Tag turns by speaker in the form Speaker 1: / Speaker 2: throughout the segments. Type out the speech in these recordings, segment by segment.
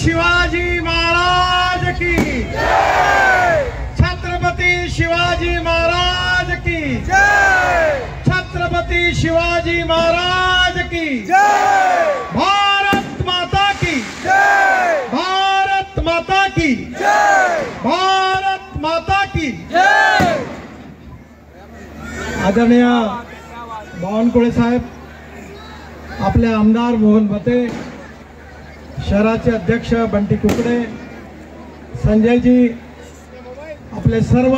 Speaker 1: शिवाजी महाराज की जय। छत्रपति शिवाजी महाराज की जय। छत्रपति शिवाजी महाराज की जय। भारत माता की जय। भारत माता की जय। भारत माता की जय। आदरणीय बावनकुळे साहेब, आपले आमदार मोहन भते, शहराचे अध्यक्ष बंटी कुकडे, संजयजी, आपले सर्व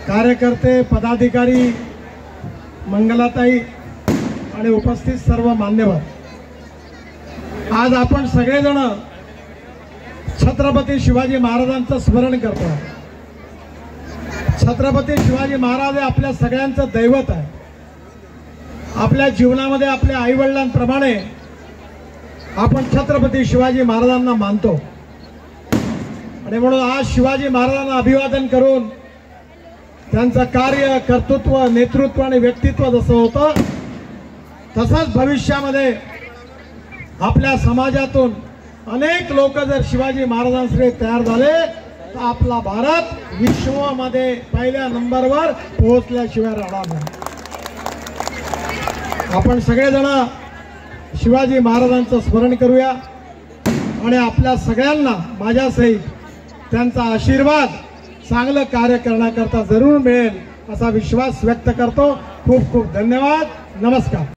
Speaker 1: कार्यकर्ते, पदाधिकारी, मंगलाताई आणि उपस्थित सर्व मान्यवर, आज आपण सगळेजण छत्रपती शिवाजी महाराजांचं स्मरण करतो। छत्रपती शिवाजी महाराज हे आपल्या सगळ्यांचं दैवत आहे। आपल्या जीवनामध्ये आपल्या आईवडिलांप्रमाणे आपण छत्रपती शिवाजी महाराजांना मानतो आणि म्हणून आज शिवाजी महाराजांना अभिवादन करून त्यांचं कार्य, कर्तृत्व, नेतृत्व आणि व्यक्तित्व जसं होतं तसंच भविष्यामध्ये आपल्या समाजातून अनेक लोक जर शिवाजी महाराजांकडे तयार झाले तर आपला भारत विश्वामध्ये पहिल्या नंबरवर पोहोचल्याशिवाय राहणार नाही। आपण सगळेजण शिवाजी महाराजांचं स्मरण करूया आणि आपल्या सगळ्यांना माझ्यासहित त्यांचा आशीर्वाद चांगलं कार्य करण्याकरता जरूर मिळेल असा विश्वास व्यक्त करतो। खूप खूप धन्यवाद। नमस्कार।